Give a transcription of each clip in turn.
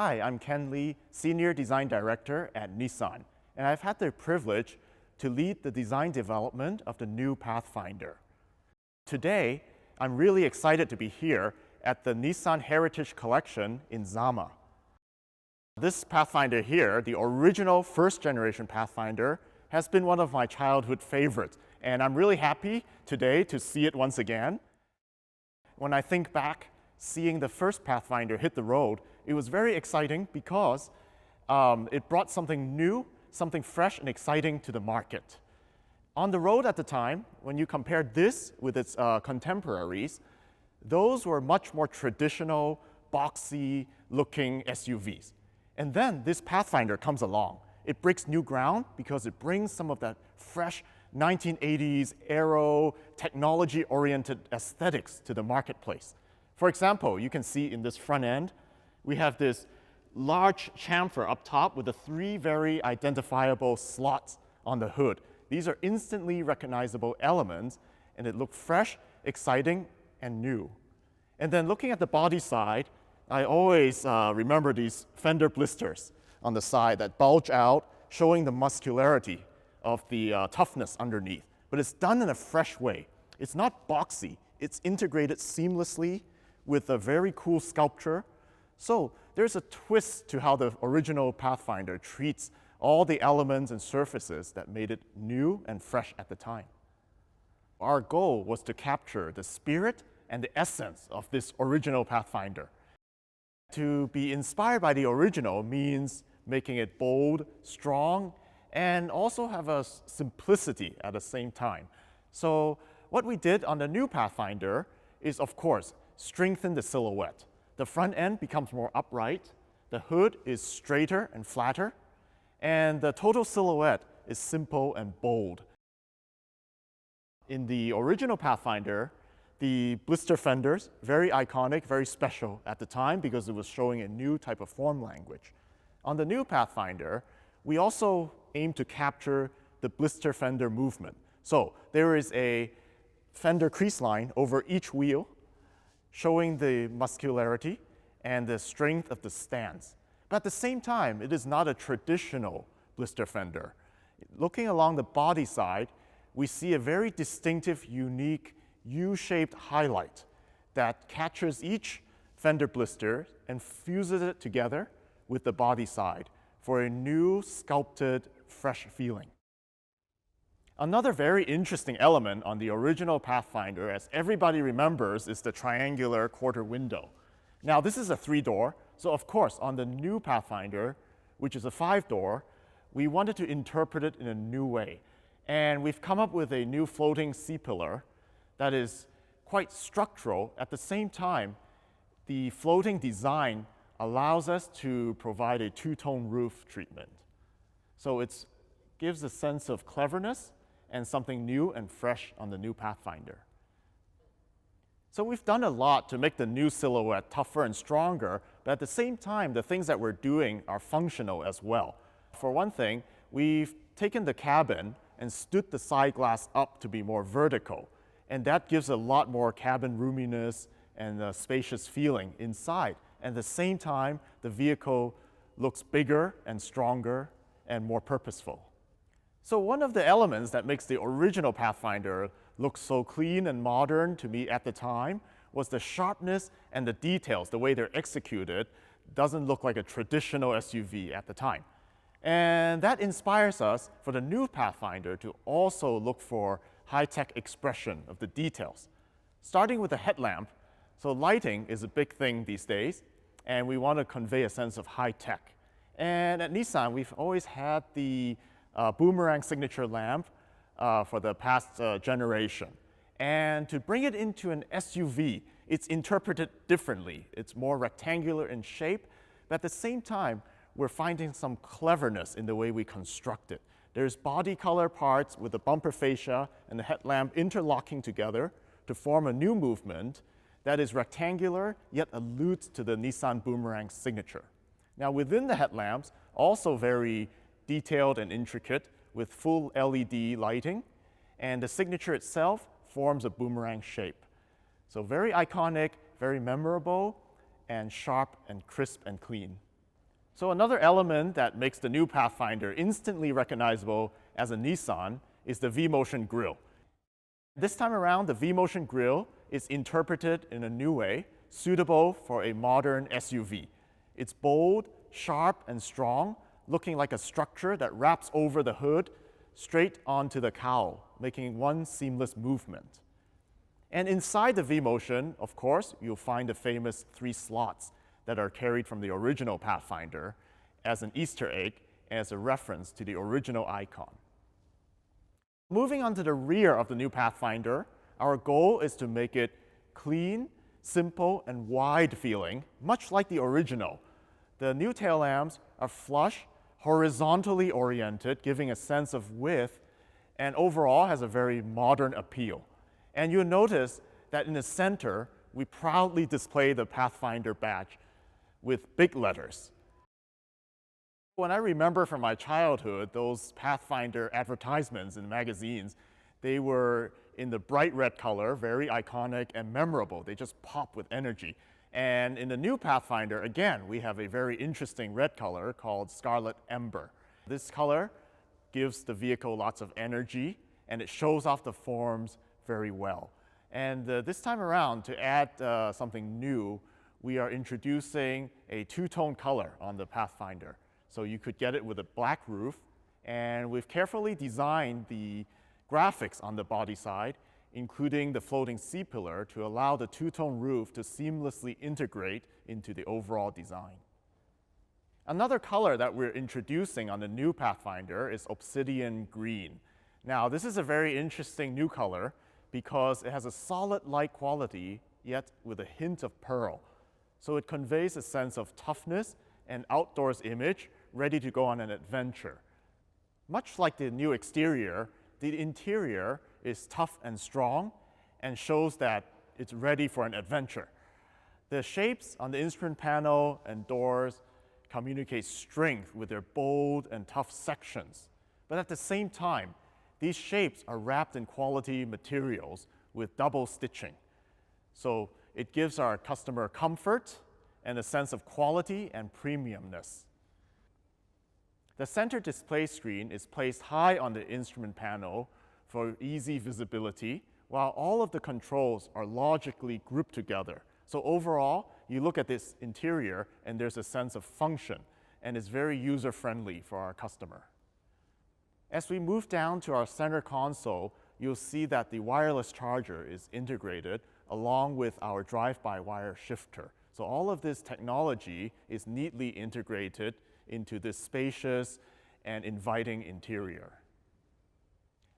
Hi, I'm Ken Lee, Senior Design Director at Nissan, and I've had the privilege to lead the design development of the new Pathfinder. Today, I'm really excited to be here at the Nissan Heritage Collection in Zama. This Pathfinder here, the original first-generation Pathfinder, has been one of my childhood favorites, and I'm really happy today to see it once again. When I think back, seeing the first Pathfinder hit the road, it was very exciting because it brought something new, something fresh and exciting to the market. On the road at the time, when you compared this with its contemporaries, those were much more traditional, boxy-looking SUVs. And then this Pathfinder comes along. It breaks new ground because it brings some of that fresh 1980s aero, technology-oriented aesthetics to the marketplace. For example, you can see in this front end, we have this large chamfer up top with the 3 very identifiable slots on the hood. These are instantly recognizable elements, and it looks fresh, exciting, and new. And then looking at the body side, I always remember these fender blisters on the side that bulge out, showing the muscularity of the toughness underneath. But it's done in a fresh way. It's not boxy. It's integrated seamlessly with a very cool sculpture. So there's a twist to how the original Pathfinder treats all the elements and surfaces that made it new and fresh at the time. Our goal was to capture the spirit and the essence of this original Pathfinder. To be inspired by the original means making it bold, strong, and also have a simplicity at the same time. So what we did on the new Pathfinder is, of course, strengthen the silhouette. The front end becomes more upright, the hood is straighter and flatter, and the total silhouette is simple and bold. In the original Pathfinder, the blister fenders, very iconic, very special at the time because it was showing a new type of form language. On the new Pathfinder, we also aim to capture the blister fender movement. So there is a fender crease line over each wheel, showing the muscularity and the strength of the stance. But at the same time, it is not a traditional blister fender. Looking along the body side, we see a very distinctive, unique, U-shaped highlight that captures each fender blister and fuses it together with the body side for a new, sculpted, fresh feeling. Another very interesting element on the original Pathfinder, as everybody remembers, is the triangular quarter window. Now, this is a 3-door, so of course, on the new Pathfinder, which is a 5-door, we wanted to interpret it in a new way. And we've come up with a new floating C-pillar that is quite structural. At the same time, the floating design allows us to provide a 2-tone roof treatment. So it gives a sense of cleverness and something new and fresh on the new Pathfinder. So we've done a lot to make the new silhouette tougher and stronger, but at the same time, the things that we're doing are functional as well. For one thing, we've taken the cabin and stood the side glass up to be more vertical, and that gives a lot more cabin roominess and a spacious feeling inside. At the same time, the vehicle looks bigger and stronger and more purposeful. So one of the elements that makes the original Pathfinder look so clean and modern to me at the time was the sharpness and the details. The way they're executed doesn't look like a traditional SUV at the time. And that inspires us for the new Pathfinder to also look for high-tech expression of the details. Starting with the headlamp, so lighting is a big thing these days, and we want to convey a sense of high-tech. And at Nissan, we've always had the boomerang signature lamp for the past generation. And to bring it into an SUV, it's interpreted differently. It's more rectangular in shape, but at the same time, we're finding some cleverness in the way we construct it. There's body color parts with the bumper fascia and the headlamp interlocking together to form a new movement that is rectangular, yet alludes to the Nissan boomerang signature. Now within the headlamps, also very detailed and intricate with full LED lighting, and the signature itself forms a boomerang shape. So very iconic, very memorable, and sharp and crisp and clean. So another element that makes the new Pathfinder instantly recognizable as a Nissan is the V-Motion grille. This time around, the V-Motion grille is interpreted in a new way, suitable for a modern SUV. It's bold, sharp, and strong, looking like a structure that wraps over the hood straight onto the cowl, making one seamless movement. And inside the V-Motion, of course, you'll find the famous 3 slots that are carried from the original Pathfinder as an Easter egg and as a reference to the original icon. Moving on to the rear of the new Pathfinder, our goal is to make it clean, simple, and wide feeling, much like the original. The new tail lamps are flush, horizontally oriented, giving a sense of width, and overall has a very modern appeal. And you'll notice that in the center, we proudly display the Pathfinder badge with big letters. When I remember from my childhood, those Pathfinder advertisements in magazines, they were in the bright red color, very iconic and memorable. They just pop with energy. And in the new Pathfinder, again, we have a very interesting red color called Scarlet Ember. This color gives the vehicle lots of energy, and it shows off the forms very well. And this time around, to add something new, we are introducing a two-tone color on the Pathfinder. So you could get it with a black roof, and we've carefully designed the graphics on the body side, including the floating C-pillar, to allow the two-tone roof to seamlessly integrate into the overall design. Another color that we're introducing on the new Pathfinder is Obsidian Green. Now, this is a very interesting new color because it has a solid light quality, yet with a hint of pearl. So it conveys a sense of toughness and outdoors image, ready to go on an adventure. Much like the new exterior, the interior is tough and strong and shows that it's ready for an adventure. The shapes on the instrument panel and doors communicate strength with their bold and tough sections. But at the same time, these shapes are wrapped in quality materials with double stitching. So it gives our customer comfort and a sense of quality and premiumness. The center display screen is placed high on the instrument panel for easy visibility, while all of the controls are logically grouped together. So overall, you look at this interior and there's a sense of function, and it's very user-friendly for our customer. As we move down to our center console, you'll see that the wireless charger is integrated along with our drive-by-wire shifter. So all of this technology is neatly integrated into this spacious and inviting interior.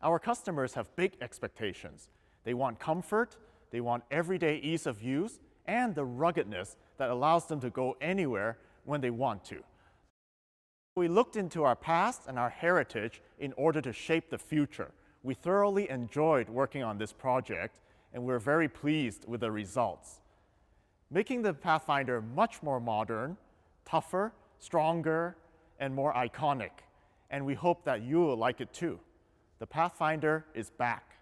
Our customers have big expectations. They want comfort, they want everyday ease of use, and the ruggedness that allows them to go anywhere when they want to. We looked into our past and our heritage in order to shape the future. We thoroughly enjoyed working on this project, and we're very pleased with the results. Making the Pathfinder much more modern, tougher, stronger, and more iconic. And we hope that you will like it too. The Pathfinder is back.